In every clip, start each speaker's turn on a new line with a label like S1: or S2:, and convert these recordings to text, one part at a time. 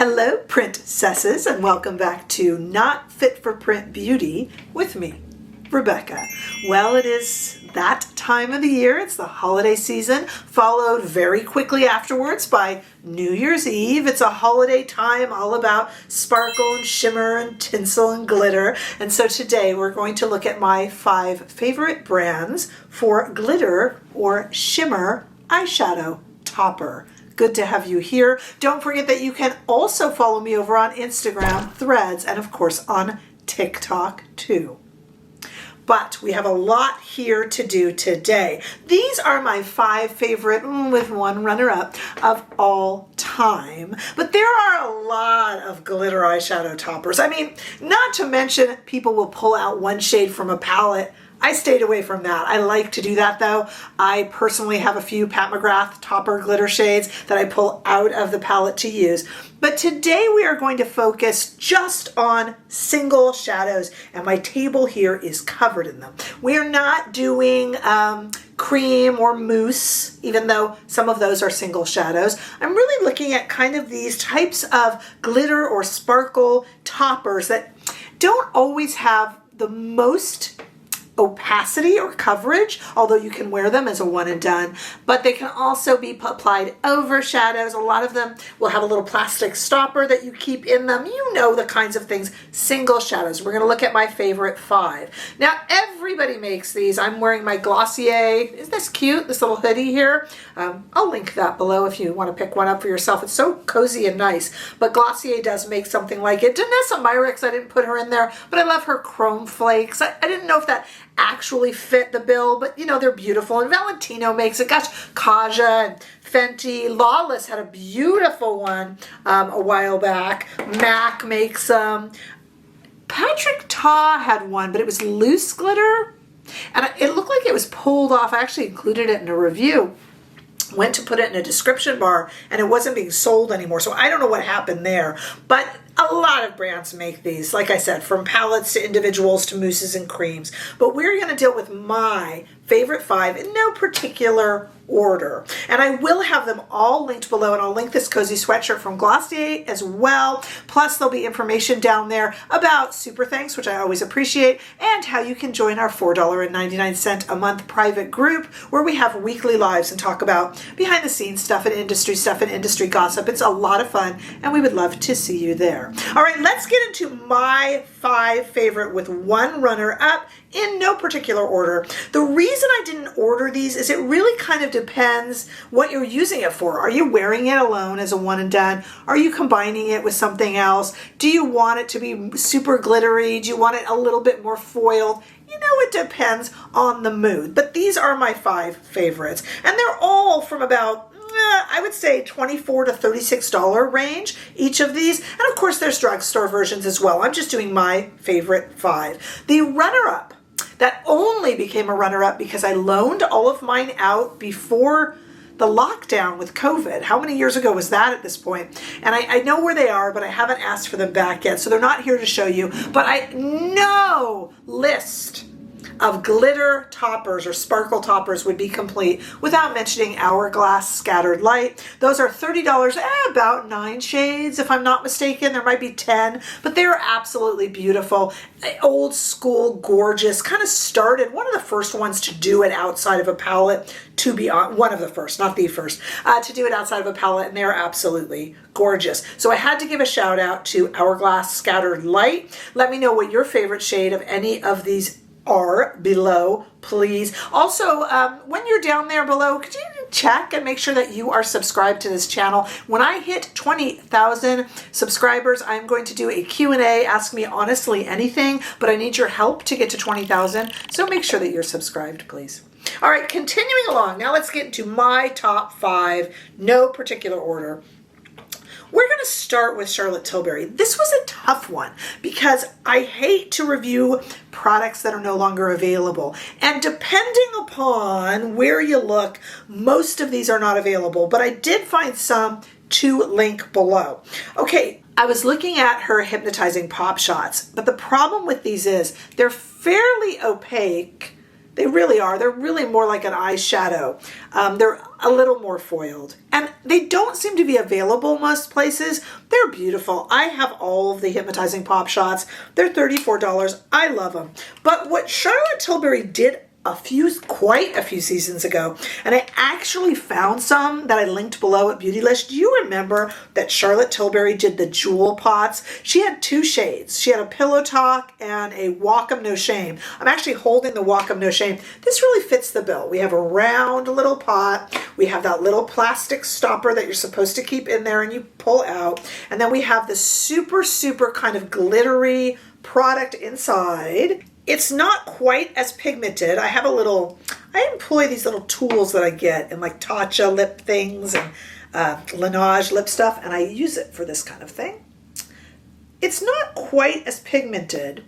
S1: Hello, Princesses, and welcome back to Not Fit for Print Beauty with me, Rebecca. Well, it is that time of the year. It's the holiday season, followed very quickly afterwards by New Year's Eve. It's a holiday time all about sparkle and shimmer and tinsel and glitter. And so today we're going to look at my 5 favorite brands for glitter or shimmer eyeshadow topper. Good to have you here. Don't forget that you can also follow me over on Instagram, Threads, and of course on TikTok too. But we have a lot here to do today. These are my 5 favorite, with one runner-up, of all time. But there are a lot of glitter eyeshadow toppers. I mean, not to mention people will pull out one shade from a palette. I stayed away from that. I like to do that though. I personally have a few Pat McGrath topper glitter shades that I pull out of the palette to use. But today we are going to focus just on single shadows, and my table here is covered in them. We are not doing cream or mousse, even though some of those are single shadows. I'm really looking at kind of these types of glitter or sparkle toppers that don't always have the most opacity or coverage, although you can wear them as a one and done, but they can also be applied over shadows. A lot of them will have a little plastic stopper that you keep in them. You know the kinds of things. Single shadows. We're going to look at my favorite 5. Now, everybody makes these. I'm wearing my Glossier. Isn't this cute? This little hoodie here. I'll link that below if you want to pick one up for yourself. It's so cozy and nice, but Glossier does make something like it. Danessa Myricks, I didn't put her in there, but I love her chrome flakes. I didn't know if that actually fit the bill, but you know, they're beautiful. And Valentino makes it. Gosh, Kaja and Fenty. Lawless had a beautiful one a while back. MAC makes them. Patrick Ta had one, but it was loose glitter. And it looked like it was pulled off. I actually included it in a review. Went to put it in a description bar and it wasn't being sold anymore. So I don't know what happened there. But a lot of brands make these, like I said, from palettes to individuals to mousses and creams. But we're going to deal with my favorite 5 in no particular order. And I will have them all linked below, and I'll link this cozy sweatshirt from Glossier as well. Plus there'll be information down there about super thanks, which I always appreciate, and how you can join our $4.99 a month private group where we have weekly lives and talk about behind the scenes stuff and industry gossip. It's a lot of fun and we would love to see you there. All right, let's get into my 5 favorite with one runner up in no particular order. The reason I didn't order these is it really kind of depends what you're using it for. Are you wearing it alone as a one and done? Are you combining it with something else? Do you want it to be super glittery? Do you want it a little bit more foiled? You know, it depends on the mood. But these are my 5 favorites. And they're all from about I would say $24 to $36 range, each of these. And of course, there's drugstore versions as well. I'm just doing my favorite 5. The runner-up, that only became a runner-up because I loaned all of mine out before the lockdown with COVID. How many years ago was that at this point? And I know where they are, but I haven't asked for them back yet. So they're not here to show you. But I know list of glitter toppers or sparkle toppers would be complete without mentioning Hourglass Scattered Light. Those are $30, about 9 shades if I'm not mistaken. There might be 10, but they're absolutely beautiful. Old school, gorgeous, kind of started, one of the first ones to do it outside of a palette, to be on, one of the first, not the first, to do it outside of a palette, and they're absolutely gorgeous. So I had to give a shout out to Hourglass Scattered Light. Let me know what your favorite shade of any of these are below, please. Also, when you're down there below, could you check and make sure that you are subscribed to this channel? When I hit 20,000 subscribers, I'm going to do a Q&A, ask me honestly anything, but I need your help to get to 20,000, so make sure that you're subscribed, please. All right, continuing along, now let's get into my top 5, no particular order. We're going to start with Charlotte Tilbury. This was a tough one because I hate to review products that are no longer available. And depending upon where you look, most of these are not available, but I did find some to link below. Okay, I was looking at her hypnotizing pop shots, but the problem with these is they're fairly opaque. They really are. They're really more like an eyeshadow. They're a little more foiled. And they don't seem to be available most places. They're beautiful. I have all of the Hypnotizing Pop Shots. They're $34. I love them. But what Charlotte Tilbury did quite a few seasons ago, and I actually found some that I linked below at Beautylist. Do you remember that Charlotte Tilbury did the jewel pots? She had two shades. She had a Pillow Talk and a Walk of No Shame. I'm actually holding the Walk of No Shame. This really fits the bill. We have a round little pot. We have that little plastic stopper that you're supposed to keep in there and you pull out. And then we have the super, super kind of glittery product inside. It's not quite as pigmented. I employ these little tools that I get in like Tatcha lip things and Laneige lip stuff, and I use it for this kind of thing. It's not quite as pigmented,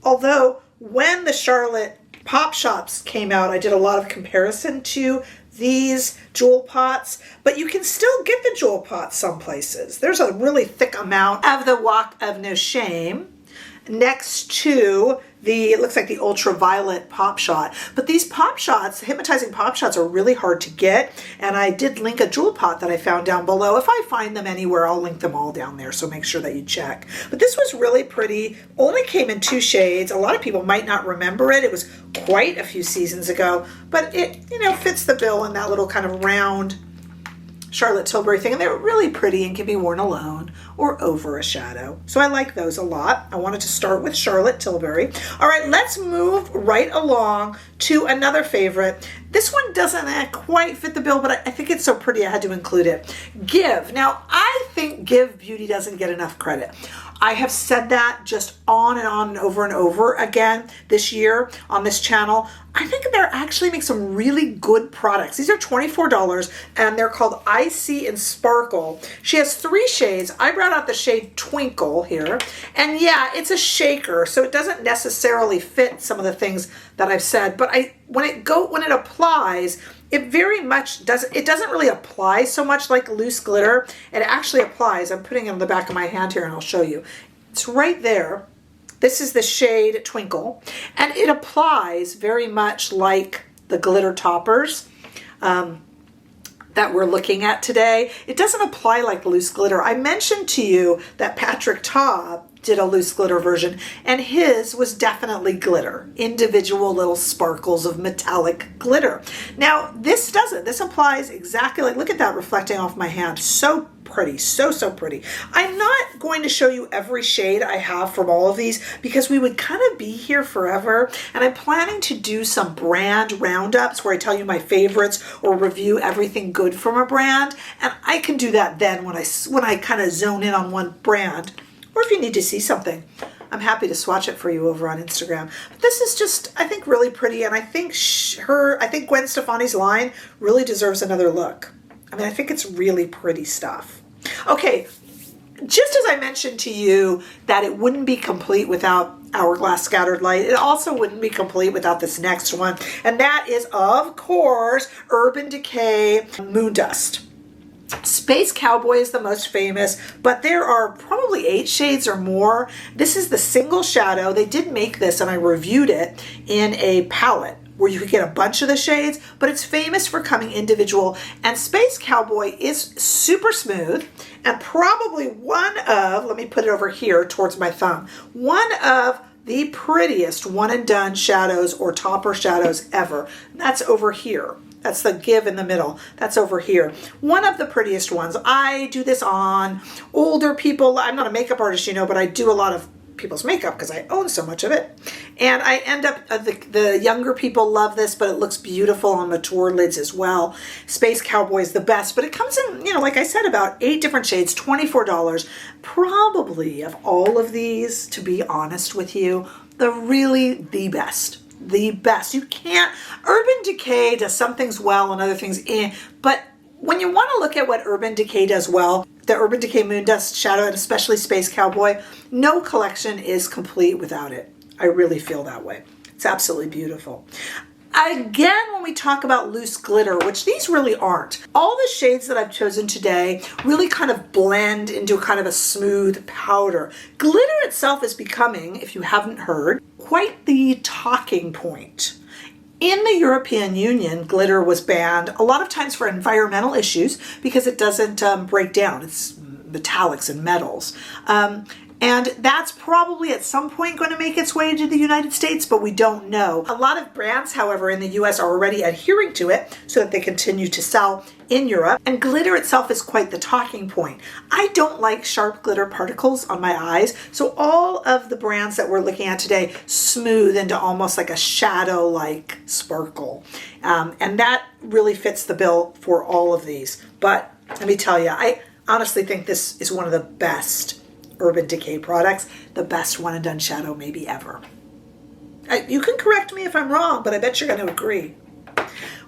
S1: although when the Charlotte Pop Shops came out, I did a lot of comparison to these jewel pots, but you can still get the jewel pots some places. There's a really thick amount of the Walk of No Shame next to it looks like the ultraviolet pop shot. But these pop shots, Hypnotizing Pop Shots, are really hard to get. And I did link a jewel pot that I found down below. If I find them anywhere, I'll link them all down there. So make sure that you check. But this was really pretty. Only came in 2 shades. A lot of people might not remember it. It was quite a few seasons ago. But it, fits the bill in that little kind of round Charlotte Tilbury thing, and they're really pretty and can be worn alone or over a shadow. So I like those a lot. I wanted to start with Charlotte Tilbury. All right, let's move right along to another favorite. This one doesn't quite fit the bill, but I think it's so pretty I had to include it. Give. Now, I think Give Beauty doesn't get enough credit. I have said that just on and over again this year on this channel. I think they're actually make some really good products. These are $24 and they're called Eye See and Sparkle. She has 3 shades. I brought out the shade Twinkle here. And yeah, it's a shaker, so it doesn't necessarily fit some of the things that I've said, but when it applies, it very much doesn't really apply so much like loose glitter. It actually applies. I'm putting it on the back of my hand here and I'll show you. It's right there. This is the shade Twinkle, and it applies very much like the glitter toppers that we're looking at today. It doesn't apply like loose glitter. I mentioned to you that Patrick Ta did a loose glitter version, and his was definitely glitter, individual little sparkles of metallic glitter. Now this doesn't. This applies exactly like, look at that reflecting off my hand. So pretty, so pretty. I'm not going to show you every shade I have from all of these because we would kind of be here forever, and I'm planning to do some brand roundups where I tell you my favorites or review everything good from a brand, and I can do that then when I kind of zone in on one brand. Or if you need to see something, I'm happy to swatch it for you over on Instagram. But this is just, I think, really pretty, and I think Gwen Stefani's line really deserves another look. I mean, I think it's really pretty stuff. Okay, just as I mentioned to you that it wouldn't be complete without Hourglass Scattered Light, it also wouldn't be complete without this next one, and that is, of course, Urban Decay Moondust. Space Cowboy is the most famous, but there are probably 8 shades or more. This is the single shadow. They did make this, and I reviewed it in a palette where you could get a bunch of the shades, but it's famous for coming individual. And Space Cowboy is super smooth and probably one of, let me put it over here towards my thumb, one of the prettiest one and done shadows or topper shadows ever. That's over here. That's the Give in the middle. That's over here. One of the prettiest ones. I do this on older people. I'm not a makeup artist, but I do a lot of people's makeup because I own so much of it. And I end up, the younger people love this, but it looks beautiful on mature lids as well. Space Cowboy is the best, but it comes in, like I said, about 8 different shades, $24. Probably of all of these, to be honest with you, the best. The best. You can't, Urban Decay does some things well and other things but when you want to look at what Urban Decay does well, the Urban Decay Moondust Shadow, and especially Space Cowboy, no collection is complete without it. I really feel that way. It's absolutely beautiful. Again, when we talk about loose glitter, which these really aren't, all the shades that I've chosen today really kind of blend into kind of a smooth powder. Glitter itself is becoming, if you haven't heard, quite the talking point. In the European Union, glitter was banned a lot of times for environmental issues because it doesn't break down. It's metallics and metals. And that's probably at some point going to make its way to the United States, but we don't know. A lot of brands, however, in the US are already adhering to it so that they continue to sell in Europe. And glitter itself is quite the talking point. I don't like sharp glitter particles on my eyes, so all of the brands that we're looking at today smooth into almost like a shadow-like sparkle. And that really fits the bill for all of these. But let me tell you, I honestly think this is one of the best Urban Decay products, the best one and done shadow maybe ever. You can correct me if I'm wrong, but I bet you're going to agree.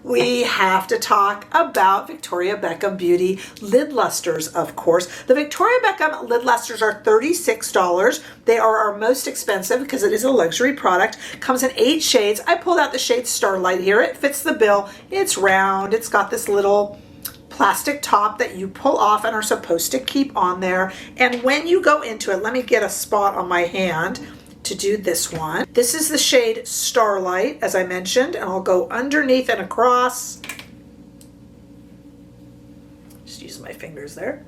S1: We have to talk about Victoria Beckham Beauty lid lustres, of course. The Victoria Beckham lid lustres are $36. They are our most expensive because it is a luxury product. Comes in 8 shades. I pulled out the shade Starlight here. It fits the bill. It's round. It's got this little plastic top that you pull off and are supposed to keep on there. And when you go into it, let me get a spot on my hand to do this one. This is the shade Starlight, as I mentioned, and I'll go underneath and across. Just use my fingers there.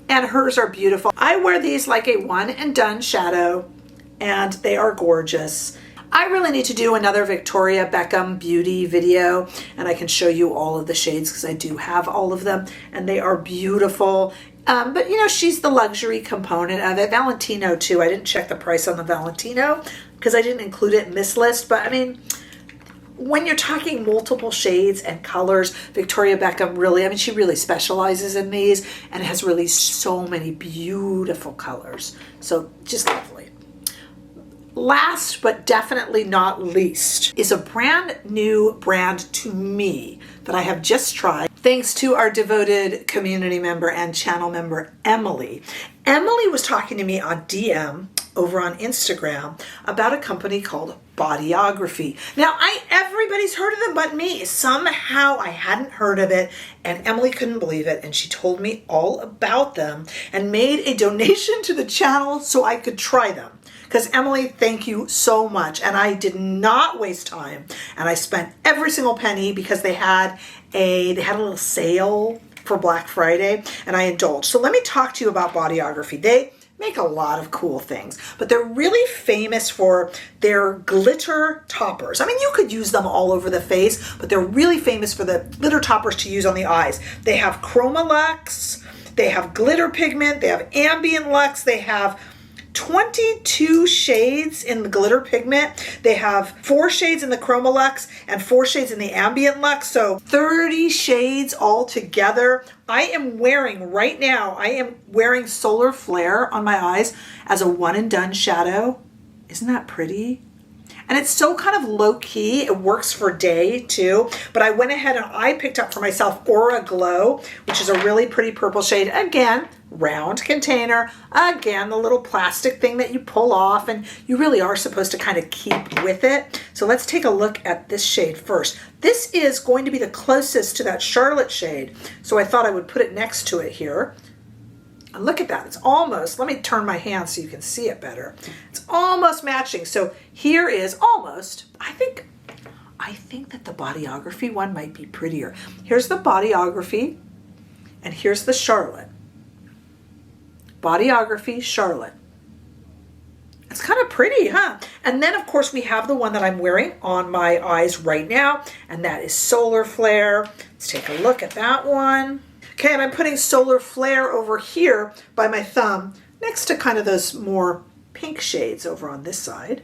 S1: And hers are beautiful. I wear these like a one and done shadow, and they are gorgeous. I really need to do another Victoria Beckham Beauty video, and I can show you all of the shades because I do have all of them, and they are beautiful. But you know, she's the luxury component of it. Valentino too. I didn't check the price on the Valentino because I didn't include it in this list, but I mean, when you're talking multiple shades and colors, Victoria Beckham really, I mean, she really specializes in these and has released so many beautiful colors. So just lovely. Last but definitely not least is a brand new brand to me that I have just tried thanks to our devoted community member and channel member, Emily. Emily was talking to me on DM over on Instagram about a company called Bodyography. Now, everybody's heard of them but me. Somehow I hadn't heard of it, and Emily couldn't believe it, and she told me all about them and made a donation to the channel so I could try them. Because Emily, thank you so much. And I did not waste time. And I spent every single penny because they had a little sale for Black Friday, and I indulged. So let me talk to you about Bodyography. They make a lot of cool things, but they're really famous for their glitter toppers. I mean, you could use them all over the face, but they're really famous for the glitter toppers to use on the eyes. They have Chroma Luxe, they have glitter pigment, they have ambient luxe, they have 22 shades in the glitter pigment. They have 4 shades in the Chroma Luxe and 4 shades in the Ambient Luxe, so 30 shades all together. I am wearing, right now, I am wearing Solar Flare on my eyes as a one and done shadow. Isn't that pretty? And it's so kind of low key. It works for day too. But I went ahead and I picked up for myself Aura Glow, which is a really pretty purple shade. Again, round container. Again, the little plastic thing that you pull off, and you really are supposed to kind of keep with it. So let's take a look at this shade first. This is going to be the closest to that Charlotte shade. So I thought I would put it next to it here. And look at that, it's almost, let me turn my hand so you can see it better. It's almost matching. So here is almost, I think that the Bodyography one might be prettier. Here's the Bodyography, and here's the Charlotte. Bodyography, Charlotte. It's kind of pretty, huh? And then of course we have the one that I'm wearing on my eyes right now, and that is Solar Flare. Let's take a look at that one. Okay, and I'm putting Solar Flare over here by my thumb next to kind of those more pink shades over on this side.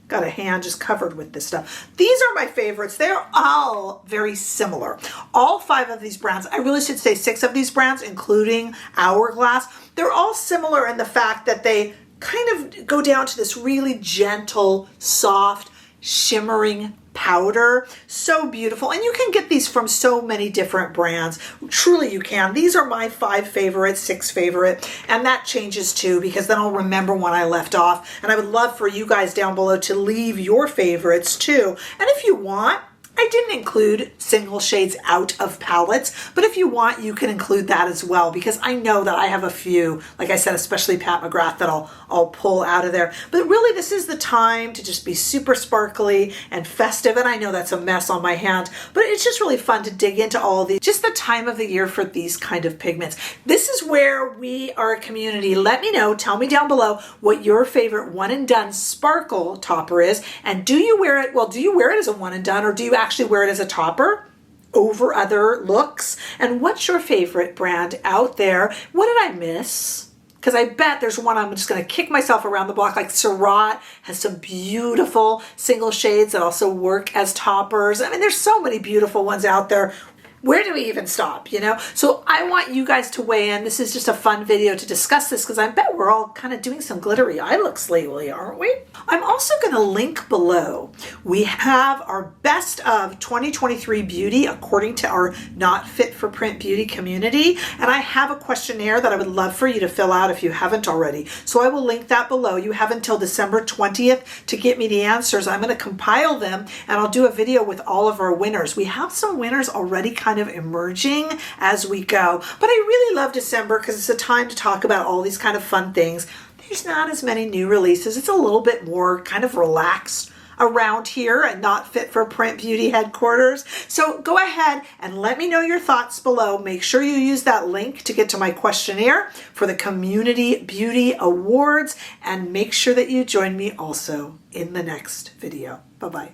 S1: Got a hand just covered with this stuff. These are my favorites. They're all very similar. All 5 of these brands, I really should say 6 of these brands, including Hourglass, they're all similar in the fact that they kind of go down to this really gentle, soft, shimmering powder. So beautiful. And you can get these from so many different brands. Truly you can. These are my 5 favorite, 6 favorite, and that changes too because then I'll remember when I left off. And I would love for you guys down below to leave your favorites too. And if you want, I didn't include single shades out of palettes, but if you want, you can include that as well, because I know that I have a few, like I said, especially Pat McGrath, that I'll pull out of there. But really, this is the time to just be super sparkly and festive, and I know that's a mess on my hand, but it's just really fun to dig into all these, just the time of the year for these kind of pigments. This is where we are a community. Let me know, tell me down below what your favorite one and done sparkle topper is, and do you wear it, well, do you wear it as a one and done, or do you actually wear it as a topper over other looks? And what's your favorite brand out there? What did I miss? Because I bet there's one I'm just going to kick myself around the block. Like Surratt has some beautiful single shades that also work as toppers. I mean, there's so many beautiful ones out there. Where do we even stop, you know? So I want you guys to weigh in. This is just a fun video to discuss this, because I bet we're all kind of doing some glittery eye looks lately, aren't we? I'm also going to link below. We have our best of 2023 beauty according to our Not Fit for Print beauty community. And I have a questionnaire that I would love for you to fill out if you haven't already. So I will link that below. You have until December 20th to get me the answers. I'm going to compile them and I'll do a video with all of our winners. We have some winners already kind of emerging as we go. But I really love December because it's a time to talk about all these kind of fun things. There's not as many new releases. It's a little bit more kind of relaxed around here and Not Fit for Print beauty headquarters. So go ahead and let me know your thoughts below. Make sure you use that link to get to my questionnaire for the Community Beauty Awards, and make sure that you join me also in the next video. Bye-bye.